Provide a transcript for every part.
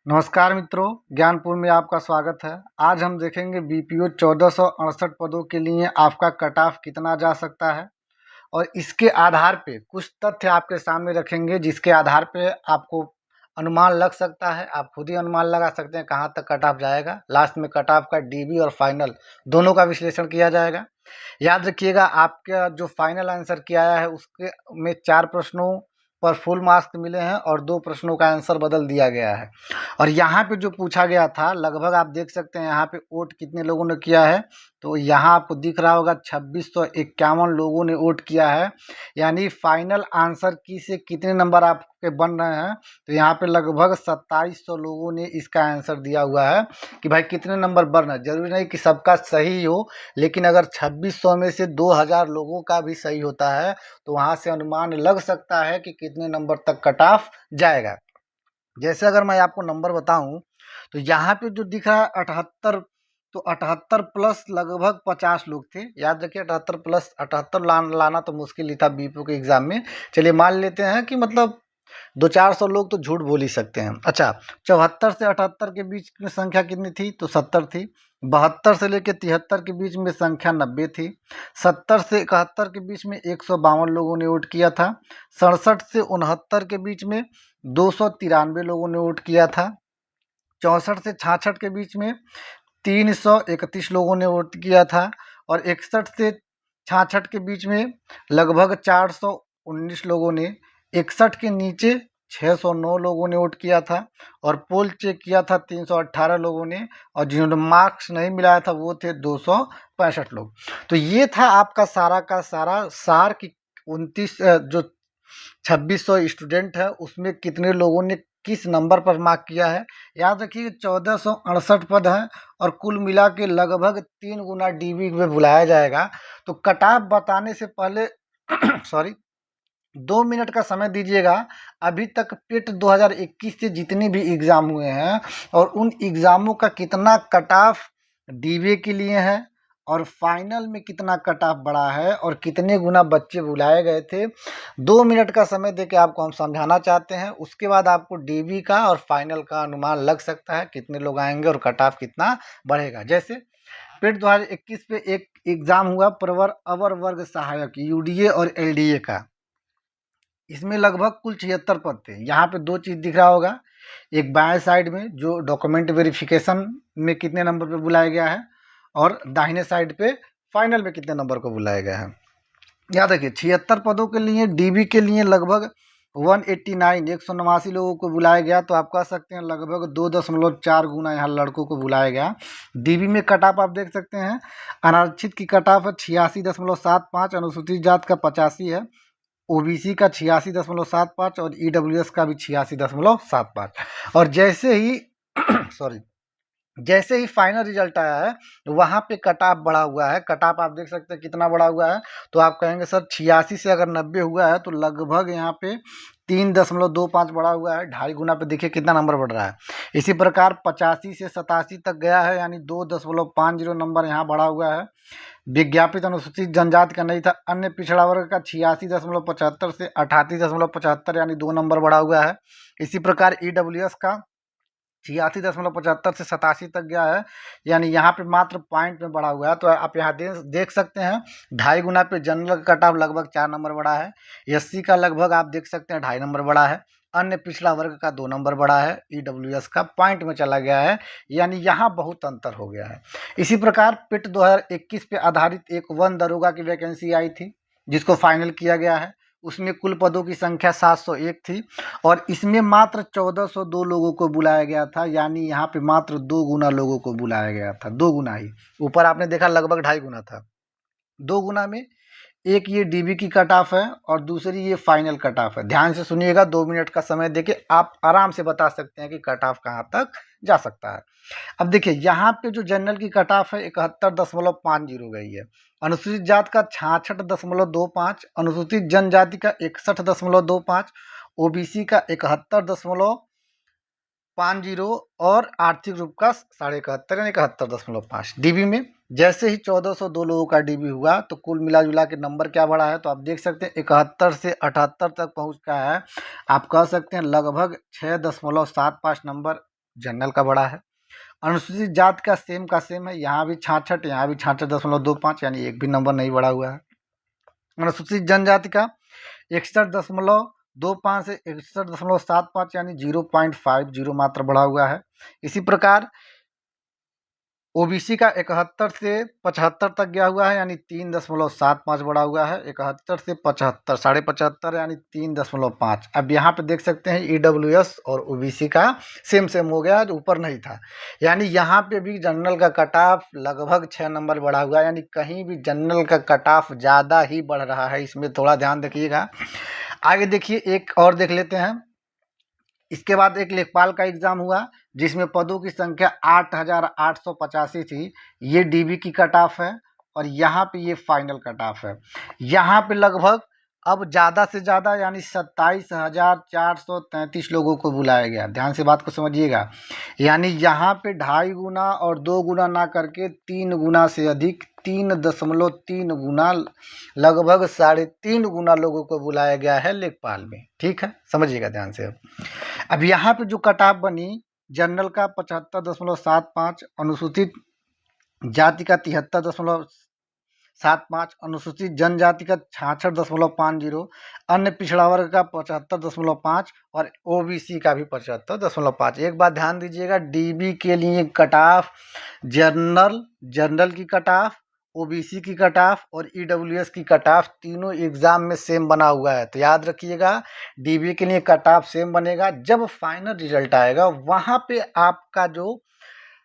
नमस्कार मित्रों, ज्ञानपुर में आपका स्वागत है। आज हम देखेंगे बीपीओ 1468 पदों के लिए आपका कट ऑफ कितना जा सकता है और इसके आधार पे कुछ तथ्य आपके सामने रखेंगे जिसके आधार पे आपको अनुमान लग सकता है। आप खुद ही अनुमान लगा सकते हैं कहाँ तक कट ऑफ जाएगा। लास्ट में कट ऑफ का डीबी और फाइनल दोनों का विश्लेषण किया जाएगा। याद रखिएगा, आपका जो फाइनल आंसर किया आया है उसके में 4 प्रश्नों पर फुल मार्क्स मिले हैं और 2 प्रश्नों का आंसर बदल दिया गया है। और यहाँ पे जो पूछा गया था, लगभग आप देख सकते हैं यहाँ पे वोट कितने लोगों ने किया है। तो यहाँ आपको दिख रहा होगा 2651 लोगों ने वोट किया है। यानी फाइनल आंसर की से कितने नंबर आपके बन रहे हैं, तो यहाँ पे लगभग 2700 लोगों ने इसका आंसर दिया हुआ है कि भाई कितने नंबर बन रहे हैं। जरूरी नहीं कि सबका सही हो, लेकिन अगर 2600 में से 2000 लोगों का भी सही होता है तो वहाँ से अनुमान लग सकता है कि कितने नंबर तक कट ऑफ जाएगा। जैसे अगर मैं आपको नंबर बताऊं तो यहाँ पे जो दिख रहा है 78, तो 78 प्लस लगभग 50 लोग थे। याद रखिए 78 प्लस 78 लाना तो मुश्किल ही था बीपीओ के एग्जाम में। चलिए मान लेते हैं कि मतलब 200-400 लोग तो झूठ बोल ही सकते हैं। अच्छा, 74 से 78 के बीच में संख्या कितनी थी, तो 70 थी। 72 से लेकर 73 के बीच में संख्या 90 थी। 70 से 71 के बीच में 152 लोगों ने वोट किया था। 67 से 69 के बीच में 293 लोगों ने वोट किया था। 64 से 66 के बीच में 331 लोगों ने वोट किया था। और 61 से 66 के बीच में लगभग 419 लोगों ने। 61 के नीचे 609 लोगों ने वोट किया था और पोल चेक किया था 318 लोगों ने, और जिन्होंने मार्क्स नहीं मिलाया था वो थे 265 लोग। तो ये था आपका सारा का सारा सार कि 29 जो 2600 स्टूडेंट है उसमें कितने लोगों ने किस नंबर पर मार्क किया है। याद रखिए 1468 पद हैं और कुल मिला के लगभग 3 गुना डीबी में बुलाया जाएगा। तो कट ऑफ बताने से पहले सॉरी 2 मिनट का समय दीजिएगा। अभी तक पेट 2021 से जितने भी एग्ज़ाम हुए हैं और उन एग्ज़ामों का कितना कट ऑफ डीबी के लिए है और फाइनल में कितना कट ऑफ बढ़ा है और कितने गुना बच्चे बुलाए गए थे, 2 मिनट का समय देके आपको हम समझाना चाहते हैं। उसके बाद आपको डीबी का और फाइनल का अनुमान लग सकता है कितने लोग आएंगे और कट ऑफ कितना बढ़ेगा। जैसे पेट 2021 पे एक एग्ज़ाम हुआ प्रवर अवर वर्ग सहायक यूडीए और एलडीए का। इसमें लगभग कुल 76 पद थे। यहाँ पे 2 चीज़ दिख रहा होगा, एक बाएं साइड में जो डॉक्यूमेंट वेरिफिकेशन में कितने नंबर पे बुलाया गया है और दाहिने साइड पे फाइनल में कितने नंबर को बुलाया गया है। याद रखिए 76 पदों के लिए डीबी के लिए लगभग 189 लोगों को बुलाया गया। तो आप कह सकते हैं लगभग 2.4 गुना यहाँ लड़कों को बुलाया गया। डीबी में कट ऑफ आप देख सकते हैं, अनारक्षित की कट ऑफ है 86.75, अनुसूचित जात का 85 है, ओबीसी का 86.75 और ईडब्ल्यूएस का भी 86.75। और जैसे ही सॉरी जैसे ही फाइनल रिजल्ट आया है वहाँ पे कट ऑफ बढ़ा हुआ है। कट ऑफ आप देख सकते हैं कितना बढ़ा हुआ है, तो आप कहेंगे सर 86 से अगर 90 हुआ है तो लगभग यहाँ पे 3.25 बढ़ा हुआ है। 2.5 गुना पे देखिए कितना नंबर बढ़ रहा है। इसी प्रकार 85 से 87 तक गया है, यानी 2.50 नंबर यहाँ बढ़ा हुआ है। विज्ञापित अनुसूचित जनजाति का नहीं था, अन्य पिछड़ा वर्ग का 86.75 से 88.75 यानी 2 नंबर बढ़ा हुआ है। इसी प्रकार ईडब्ल्यूएस का 86.75 से 87 तक गया है, यानी यहाँ पे मात्र पॉइंट में बढ़ा हुआ है। तो आप यहाँ देख सकते हैं 2.5 गुना पे जनरल कट ऑफ लगभग 4 नंबर बढ़ा है। एससी का लगभग आप देख सकते हैं 2.5 नंबर बढ़ा है। अन्य पिछड़ा वर्ग का 2 नंबर बढ़ा है। ईडब्ल्यूएस का पॉइंट में चला गया है, यानी यहाँ बहुत अंतर हो गया है। इसी प्रकार पिट 2021 पे आधारित एक वन दरोगा की वैकेंसी आई थी जिसको फाइनल किया गया है। उसमें कुल पदों की संख्या 701 थी और इसमें मात्र 1402 लोगों को बुलाया गया था, यानी यहाँ पे मात्र 2 गुना लोगों को बुलाया गया था। 2 गुना ही, ऊपर आपने देखा लगभग 2.5 गुना था। 2 गुना में एक ये डीबी की कट ऑफ है और दूसरी ये फाइनल कट ऑफ है। ध्यान से सुनिएगा, 2 मिनट का समय देके आप आराम से बता सकते हैं कि कट ऑफ कहाँ तक जा सकता है। अब देखिए यहाँ पे जो जनरल की कट ऑफ है 71.50 गई है। अनुसूचित जात का 66.25, अनुसूचित जनजाति का 61.25, ओबीसी का 71.50 और आर्थिक रूप का 71.5 यानी 71.5। डीबी में जैसे ही 1402 लोगों का डीबी हुआ तो कुल मिला जुला के नंबर क्या बढ़ा है, तो आप देख सकते हैं 71 से 78 तक पहुँच गया है। आप कह सकते हैं लगभग 6.75 नंबर जनरल का बड़ा है। अनुसूचित जाति का सेम है, यहाँ भी 66, यहाँ भी 66.25, यानी एक भी नंबर नहीं बढ़ा हुआ है। अनुसूचित जनजाति का 61.25 से 61.75, यानी 0.50 मात्र बढ़ा हुआ है। इसी प्रकार ओबीसी का 71 से 75 तक गया हुआ है, यानी 3.75 बढ़ा हुआ है। 71 से 75, 75.5 यानी 3.5। अब यहाँ पे देख सकते हैं ईडब्ल्यूएस और ओबीसी का सेम हो गया, जो ऊपर नहीं था। यानी यहाँ पे भी जनरल का कट ऑफ लगभग 6 नंबर बढ़ा हुआ है, यानी कहीं भी जनरल का कट ऑफ ज़्यादा ही बढ़ रहा है, इसमें थोड़ा ध्यान रखिएगा। आगे देखिए, एक और देख लेते हैं। इसके बाद एक लेखपाल का एग्जाम हुआ, जिसमें पदों की संख्या 8,885 थी। ये डीबी की कट ऑफ है, और यहाँ पे ये फाइनल कट ऑफ है। यहाँ पे लगभग अब ज़्यादा से ज़्यादा यानी 27,433 लोगों को बुलाया गया। ध्यान से बात को समझिएगा, यानी यहाँ पे 2.5 गुना और 2 गुना ना करके 3 गुना से अधिक, 3.3 गुना, लगभग 3.5 गुना लोगों को बुलाया गया है लेखपाल में। ठीक है, समझिएगा ध्यान से। अब यहाँ पे जो कट ऑफ बनी, जनरल का 75.75, अनुसूचित जाति का 73.75, अनुसूचित जनजाति का 66.50, अन्य पिछड़ा वर्ग का 75.5 और ओबीसी का भी 75.5। एक बात ध्यान दीजिएगा, डीबी के लिए कट ऑफ जनरल की कट ऑफ, ओबीसी की कट ऑफ और ईडब्ल्यूएस की कट ऑफ तीनों एग्जाम में सेम बना हुआ है। तो याद रखिएगा, डीबी के लिए कट ऑफ सेम बनेगा। जब फाइनल रिजल्ट आएगा वहाँ पे आपका जो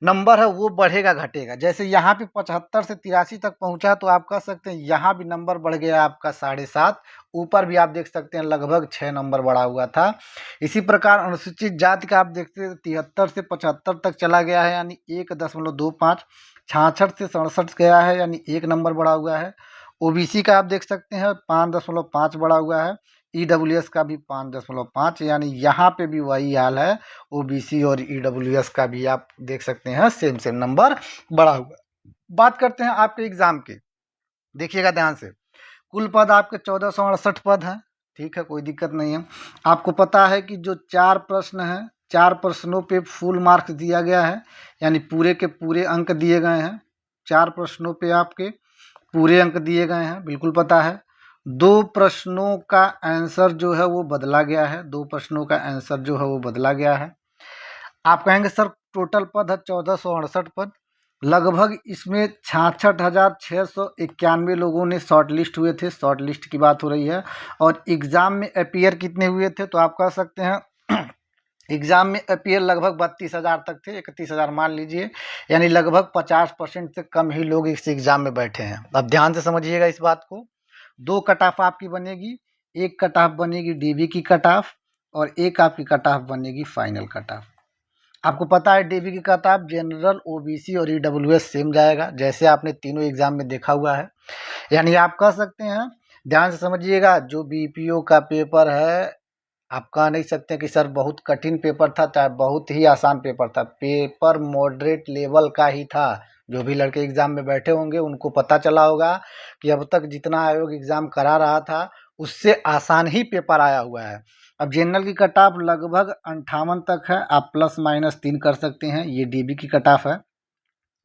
नंबर है वो बढ़ेगा घटेगा। जैसे यहाँ पे 75 से 83 तक पहुँचा, तो आप कह सकते हैं यहाँ भी नंबर बढ़ गया आपका 7.5। ऊपर भी आप देख सकते हैं लगभग 6 नंबर बढ़ा हुआ था। इसी प्रकार अनुसूचित जाति का आप देखते हैं 73 से 75 तक चला गया है, यानी 1.25। 66 से 67 गया है, यानी 1 नंबर बढ़ा हुआ है। ओबीसी का आप देख सकते हैं 5.5 बढ़ा हुआ है। ईडब्ल्यूएस का भी 5.5, यानी यहाँ पे भी वही हाल है। ओबीसी और ईडब्ल्यूएस का भी आप देख सकते हैं सेम नंबर बढ़ा हुआ। बात करते हैं आपके एग्जाम की, देखिएगा ध्यान से। कुल पद आपके 1468 पद हैं। ठीक है, कोई दिक्कत नहीं है। आपको पता है कि जो 4 प्रश्न हैं, 4 प्रश्नों पे फुल मार्क्स दिया गया है, यानी पूरे के पूरे अंक दिए गए हैं। 4 प्रश्नों पे आपके पूरे अंक दिए गए हैं, बिल्कुल पता है। 2 प्रश्नों का आंसर जो है वो बदला गया है, 2 प्रश्नों का आंसर जो है वो बदला गया है। आप कहेंगे सर टोटल पद है 1468 पद, लगभग इसमें 66,691 लोगों ने शॉर्ट लिस्ट हुए थे। शॉर्ट लिस्ट की बात हो रही है। और एग्ज़ाम में अपीयर कितने हुए थे, तो आप कह सकते हैं एग्ज़ाम में अपीयर लगभग 32,000 तक थे, 31,000 मान लीजिए, यानी लगभग 50% से कम ही लोग इस एग्ज़ाम में बैठे हैं। अब ध्यान से समझिएगा इस बात को। 2 कट ऑफ आपकी बनेगी, एक कट ऑफ बनेगी डीबी की कट ऑफ, और एक आपकी कट ऑफ बनेगी फाइनल कट ऑफ। आपको पता है डीबी की कट ऑफ जनरल, ओबीसी और ईडब्ल्यूएस सेम जाएगा, जैसे आपने तीनों एग्जाम में देखा हुआ है। यानी आप कह सकते हैं, ध्यान से समझिएगा, जो बीपीओ का पेपर है, आप कह नहीं सकते कि सर बहुत कठिन पेपर था, चाहे बहुत ही आसान पेपर था। पेपर मॉडरेट लेवल का ही था। जो भी लड़के एग्ज़ाम में बैठे होंगे उनको पता चला होगा कि अब तक जितना आयोग एग्ज़ाम करा रहा था उससे आसान ही पेपर आया हुआ है। अब जनरल की कट ऑफ लगभग 58 तक है, आप +-3 कर सकते हैं, ये डीबी की कट ऑफ है।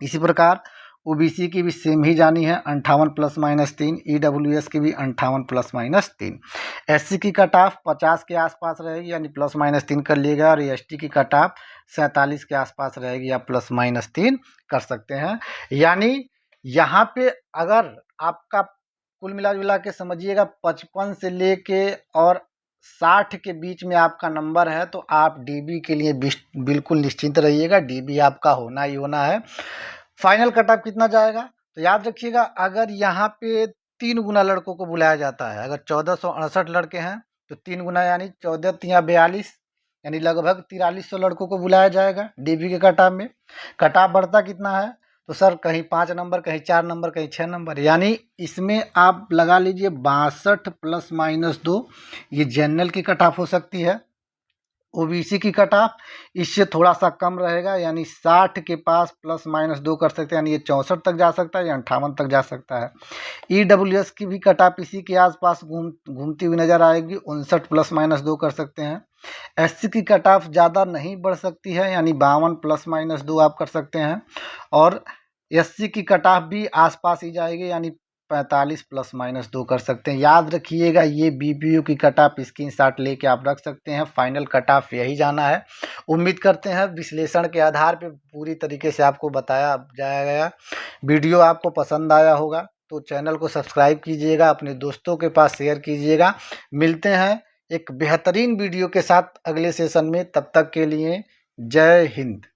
इसी प्रकार ओबीसी की भी सेम ही जानी है, 58 +-3, ईडब्ल्यूएस की भी 58 +-3। एससी की कट ऑफ 50 के आसपास रहेगी, यानी +-3 कर लिएगा, और एसटी की कट ऑफ 47 के आसपास रहेगी, आप +-3 कर सकते हैं। यानी यहाँ पे अगर आपका कुल मिला जुला के समझिएगा 55 से लेके और 60 के बीच में आपका नंबर है, तो आप डीबी के लिए बिल्कुल निश्चिंत रहिएगा, डीबी आपका होना ही होना है। फाइनल कट ऑफ कितना जाएगा, तो याद रखिएगा, अगर यहाँ पे 3 गुना लड़कों को बुलाया जाता है, अगर 1468 लड़के हैं तो 3 गुना यानी 14 × 42, यानी लगभग 4300 लड़कों को बुलाया जाएगा डीबी के कट ऑफ में। कट ऑफ बढ़ता कितना है, तो सर कहीं 5 नंबर, कहीं 4 नंबर, कहीं 6 नंबर, यानी इसमें आप लगा लीजिए 62 ± 2, ये जनरल की कट ऑफ हो सकती है। ओबीसी की कट ऑफ इससे थोड़ा सा कम रहेगा, यानी 60 के पास +-2 कर सकते हैं, यानी ये 64 तक जा सकता है या 58 तक जा सकता है। ईडब्ल्यूएस की भी कट ऑफ इसी के आसपास घूमती हुई नज़र आएगी, 59 +-2 कर सकते हैं। एससी की कट ऑफ ज़्यादा नहीं बढ़ सकती है, यानी 52 +-2 आप कर सकते हैं। और एससी की कट ऑफ भी आसपास ही जाएगी, यानी 45 +-2 कर सकते हैं। याद रखिएगा, ये बीपीओ की कट ऑफ स्क्रीनशॉट लेके आप रख सकते हैं। फाइनल कट ऑफ यही जाना है। उम्मीद करते हैं विश्लेषण के आधार पे पूरी तरीके से आपको बताया जाया गया। वीडियो आपको पसंद आया होगा तो चैनल को सब्सक्राइब कीजिएगा, अपने दोस्तों के पास शेयर कीजिएगा। मिलते हैं एक बेहतरीन वीडियो के साथ अगले सेशन में, तब तक के लिए जय हिंद।